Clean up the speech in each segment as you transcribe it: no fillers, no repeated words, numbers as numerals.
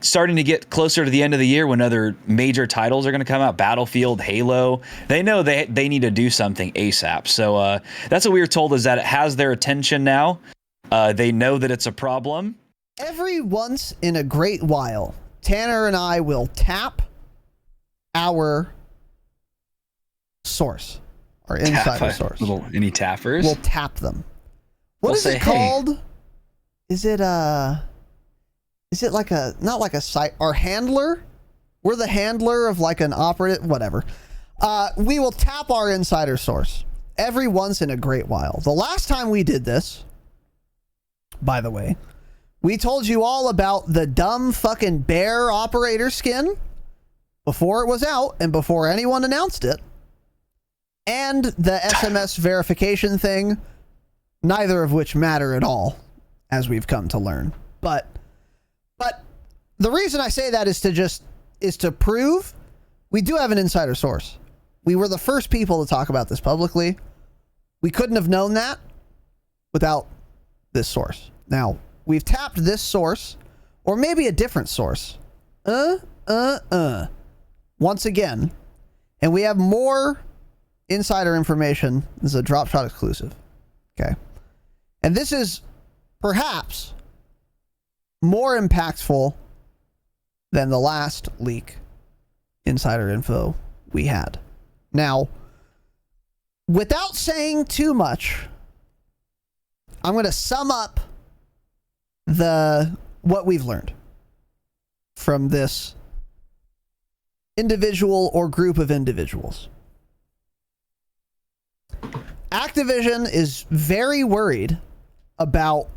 starting to get closer to the end of the year when other major titles are going to come out, Battlefield, Halo, they know they need to do something ASAP. So that's what we were told, is that it has their attention now. They know that it's a problem. Every once in a great while, Tanner and I will tap our source, our insider source. Any tappers? We'll tap them. What is it called? Hey. Is it like not like a site, our handler? We're the handler of like an operative, whatever. We will tap our insider source every once in a great while. The last time we did this, by the way, we told you all about the dumb fucking bear operator skin before it was out and before anyone announced it, and the SMS verification thing, neither of which matter at all, as we've come to learn. But the reason I say that is to prove we do have an insider source. We were the first people to talk about this publicly. We couldn't have known that without this source. Now, we've tapped this source, or maybe a different source. Once again, and we have more insider information. This is a Dropshot exclusive. Okay. And this is perhaps more impactful than the last leak insider info we had. Now, without saying too much, I'm going to sum up what we've learned from this individual or group of individuals. Activision is very worried about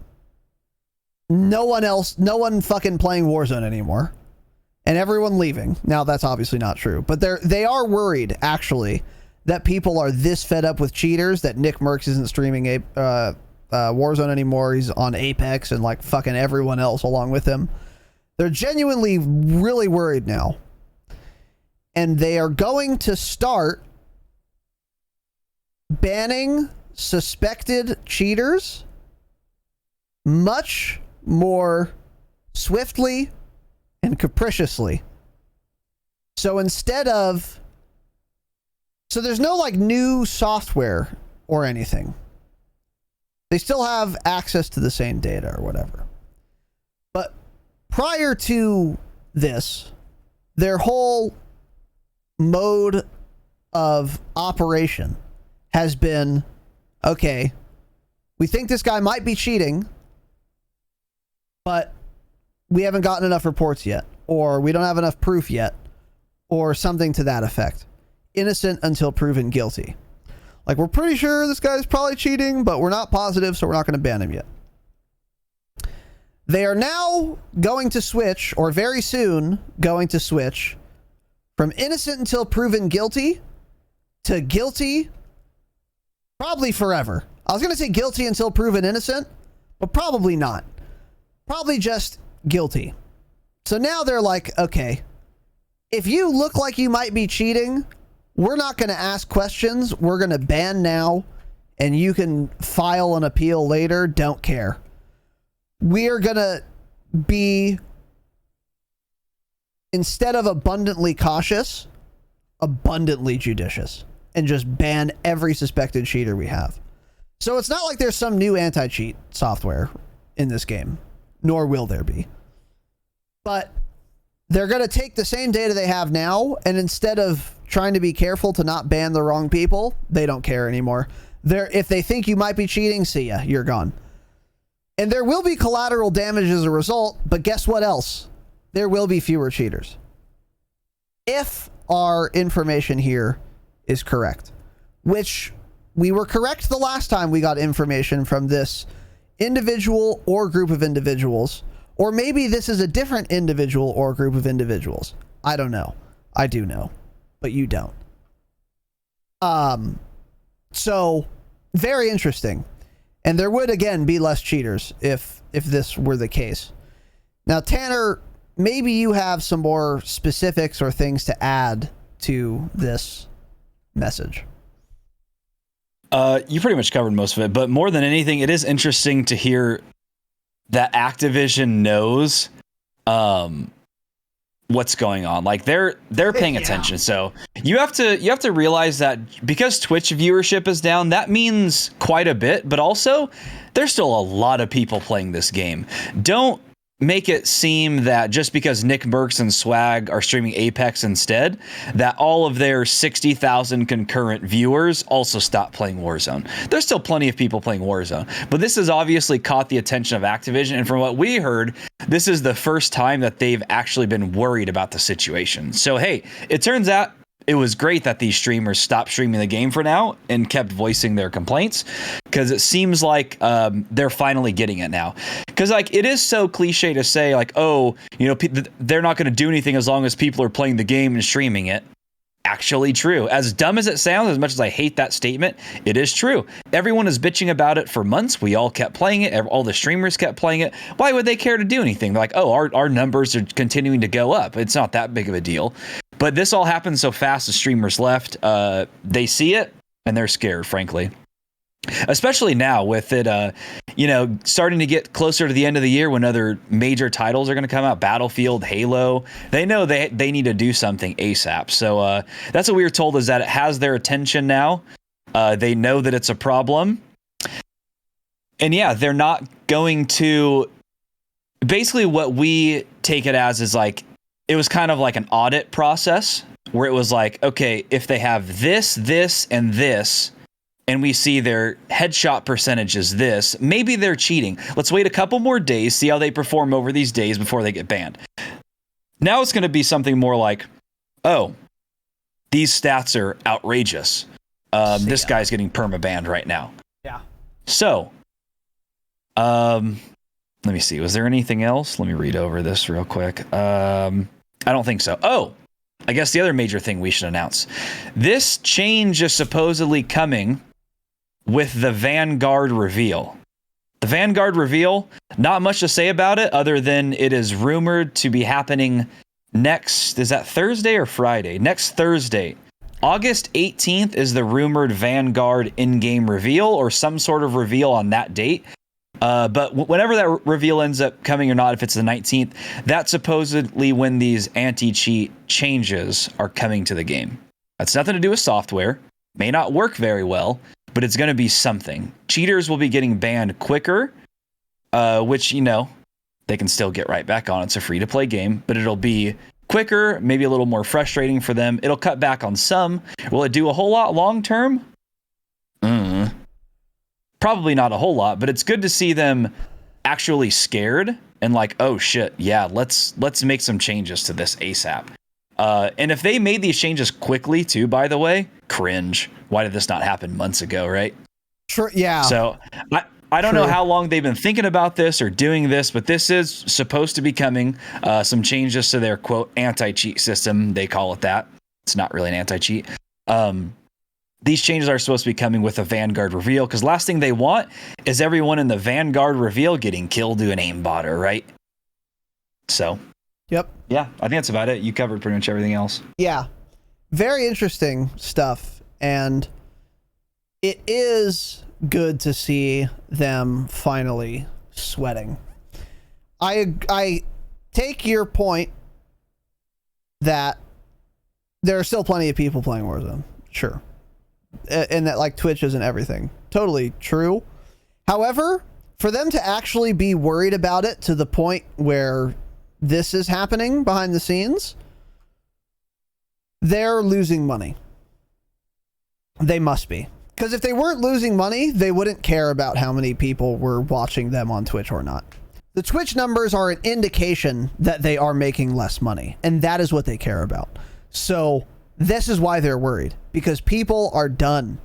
no one fucking playing Warzone anymore, and everyone leaving. Now, that's obviously not true, but they are worried, actually, that people are this fed up with cheaters that Nick Merckx isn't streaming Warzone anymore. He's on Apex and like fucking everyone else along with him. They're genuinely really worried now, and they are going to start banning suspected cheaters much more swiftly and capriciously. So there's no like new software or anything. They still have access to the same data or whatever. But prior to this, their whole mode of operation has been, okay, we think this guy might be cheating, but we haven't gotten enough reports yet, or we don't have enough proof yet, or something to that effect. Innocent until proven guilty. Like, we're pretty sure this guy's probably cheating, but we're not positive, so we're not going to ban him yet. They are now going to switch, or very soon going to switch, from innocent until proven guilty to guilty probably forever. I was going to say guilty until proven innocent, but probably not. Probably just guilty. So now they're like, okay, if you look like you might be cheating, we're not going to ask questions. We're going to ban now, and you can file an appeal later. Don't care. We are going to be, instead of abundantly cautious, abundantly judicious, and just ban every suspected cheater we have. So it's not like there's some new anti-cheat software in this game, nor will there be. But they're going to take the same data they have now, and instead of trying to be careful to not ban the wrong people, they don't care anymore. If they think you might be cheating, see ya, you're gone. And there will be collateral damage as a result, but guess what else? There will be fewer cheaters. If our information here is correct, which we were correct the last time we got information from this individual or group of individuals, or maybe this is a different individual or group of individuals. I don't know. I do know, but you don't. So very interesting. And there would, again, be less cheaters if this were the case. Now, Tanner, maybe you have some more specifics or things to add to this message. You pretty much covered most of it, but more than anything, it is interesting to hear that Activision knows what's going on. Like they're paying attention. So you have to realize that because Twitch viewership is down, that means quite a bit, but also there's still a lot of people playing this game. Don't make it seem that just because Nick Merckx and Swag are streaming Apex instead, that all of their 60,000 concurrent viewers also stop playing Warzone. There's still plenty of people playing Warzone, but this has obviously caught the attention of Activision, and from what we heard, this is the first time that they've actually been worried about the situation. So hey, it turns out it was great that these streamers stopped streaming the game for now and kept voicing their complaints, because it seems like they're finally getting it now. Because like it is so cliche to say like, oh, you know, they're not going to do anything as long as people are playing the game and streaming it. Actually true. As dumb as it sounds, as much as I hate that statement, it is true. Everyone is bitching about it for months. We all kept playing it. All the streamers kept playing it. Why would they care to do anything? They're like, oh, our numbers are continuing to go up. It's not that big of a deal. But this all happened so fast, the streamers left. They see it and they're scared, frankly. Especially now with it, starting to get closer to the end of the year when other major titles are going to come out, Battlefield, Halo. They know they need to do something ASAP. So that's what we were told, is that it has their attention now. They know that it's a problem. And yeah, they're not going to... Basically what we take it as is like, it was kind of like an audit process where it was like, okay, if they have this, this, and this, and we see their headshot percentage is this, maybe they're cheating. Let's wait a couple more days, see how they perform over these days before they get banned. Now it's going to be something more like, oh, these stats are outrageous. This guy's getting perma-banned right now. Yeah. So, let me see. Was there anything else? Let me read over this real quick. I don't think so. Oh, I guess the other major thing we should announce. This change is supposedly coming with the Vanguard reveal. The Vanguard reveal, not much to say about it other than it is rumored to be happening next, is that Thursday or Friday? Next Thursday. August 18th is the rumored Vanguard in-game reveal, or some sort of reveal on that date. But whenever that reveal ends up coming or not, if it's the 19th, that's supposedly when these anti-cheat changes are coming to the game. That's nothing to do with software. May not work very well, but it's going to be something. Cheaters will be getting banned quicker, which, they can still get right back on. It's a free-to-play game, but it'll be quicker, maybe a little more frustrating for them. It'll cut back on some. Will it do a whole lot long-term? Probably not a whole lot, but it's good to see them actually scared and like, oh shit, yeah, let's make some changes to this ASAP. And if they made these changes quickly too, by the way, cringe. Why did this not happen months ago, right? Sure, yeah. So I don't know how long they've been thinking about this or doing this, but this is supposed to be coming. Some changes to their quote anti-cheat system. They call it that. It's not really an anti-cheat. These changes are supposed to be coming with a Vanguard reveal, because last thing they want is everyone in the Vanguard reveal getting killed to an aimbotter, right? So, yep. Yeah, I think that's about it. You covered pretty much everything else. Yeah. Very interesting stuff. And it is good to see them finally sweating. I take your point that there are still plenty of people playing Warzone. Sure. And that like Twitch isn't everything. Totally true. However, for them to actually be worried about it to the point where this is happening behind the scenes, they're losing money. They must be. Because if they weren't losing money, they wouldn't care about how many people were watching them on Twitch or not. The Twitch numbers are an indication that they are making less money, and that is what they care about. So this is why they're worried, because people are done.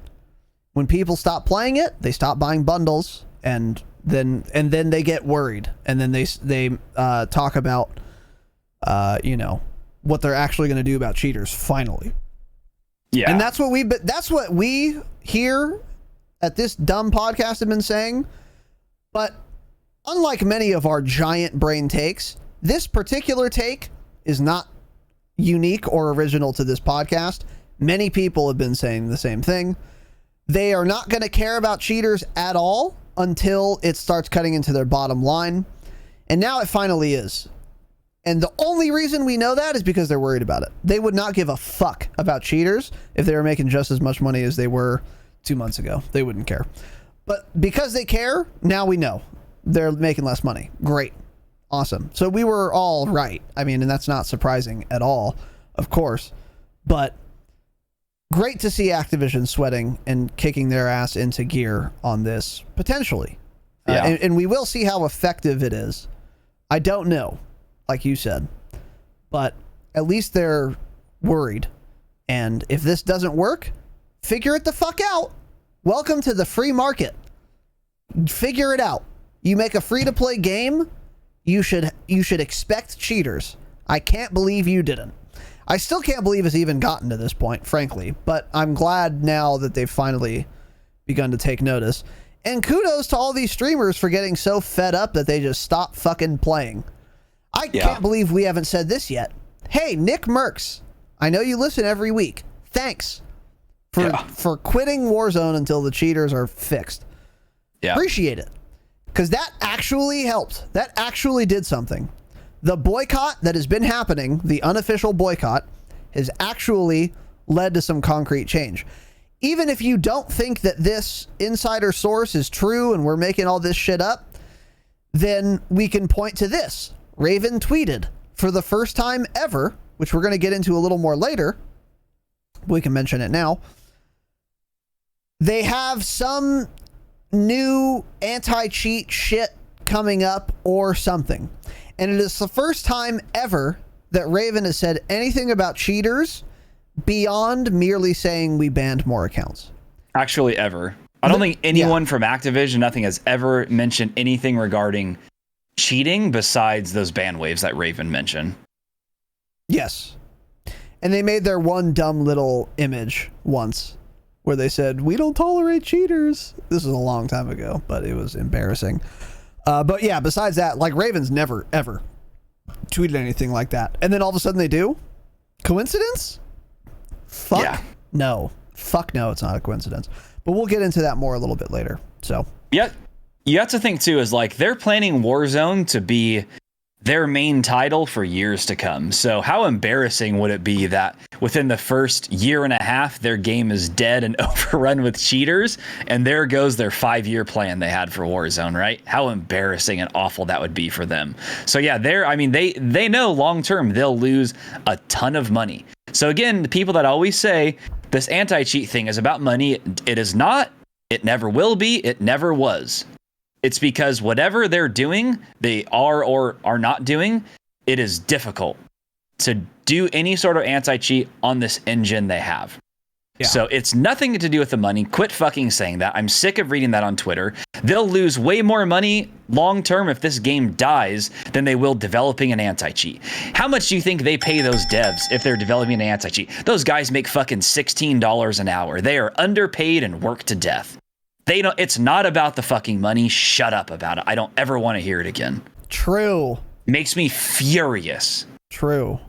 When people stop playing it, they stop buying bundles, and then they get worried, and then they talk about what they're actually going to do about cheaters finally. Yeah. And that's what we here at this dumb podcast have been saying. But unlike many of our giant brain takes, this particular take is not unique or original to this podcast. Many people have been saying the same thing. They are not going to care about cheaters at all until it starts cutting into their bottom line. And now it finally is. And the only reason we know that is because they're worried about it. They would not give a fuck about cheaters if they were making just as much money as they were 2 months ago. They wouldn't care. But because they care, now we know they're making less money. Great. Awesome. So we were all right. I mean, and that's not surprising at all, of course. But great to see Activision sweating and kicking their ass into gear on this, potentially. Yeah. And we will see how effective it is. I don't know, like you said. But at least they're worried. And if this doesn't work, figure it the fuck out. Welcome to the free market. Figure it out. You make a free-to-play game, you should expect cheaters. I can't believe you didn't. I still can't believe it's even gotten to this point, frankly, but I'm glad now that they've finally begun to take notice. And kudos to all these streamers for getting so fed up that they just stop fucking playing. I can't believe we haven't said this yet. Hey, Nick Merckx, I know you listen every week. Thanks for quitting Warzone until the cheaters are fixed. Yeah. Appreciate it. Because that actually helped. That actually did something. The boycott that has been happening, the unofficial boycott, has actually led to some concrete change. Even if you don't think that this insider source is true and we're making all this shit up, then we can point to this. Raven tweeted for the first time ever, which we're going to get into a little more later. We can mention it now. They have some new anti-cheat shit coming up or something. And it is the first time ever that Raven has said anything about cheaters beyond merely saying we banned more accounts. Actually, ever. I don't think anyone from Activision, nothing has ever mentioned anything regarding cheating besides those ban waves that Raven mentioned. Yes. And they made their one dumb little image once where they said, we don't tolerate cheaters. This was a long time ago, but it was embarrassing. But yeah, besides that, like Raven's never, ever tweeted anything like that. And then all of a sudden they do? Coincidence? Fuck. Yeah. No. Fuck no, it's not a coincidence. But we'll get into that more a little bit later. So. Yeah. You have to think too, is like they're planning Warzone to be their main title for years to come. So how embarrassing would it be that within the first year and a half, their game is dead and overrun with cheaters, and there goes their 5-year plan they had for Warzone, right? How embarrassing and awful that would be for them. So yeah, they know long term they'll lose a ton of money. So again, the people that always say this anti-cheat thing is about money, it is not, it never will be, it never was. It's because whatever they're doing, they are or are not doing, it is difficult to do any sort of anti-cheat on this engine they have. Yeah. So it's nothing to do with the money. Quit fucking saying that. I'm sick of reading that on Twitter. They'll lose way more money long term if this game dies than they will developing an anti-cheat. How much do you think they pay those devs if they're developing an anti-cheat? Those guys make fucking $16 an hour. They are underpaid and work to death. They don't. It's not about the fucking money. Shut up about it. I don't ever want to hear it again. True. Makes me furious. True.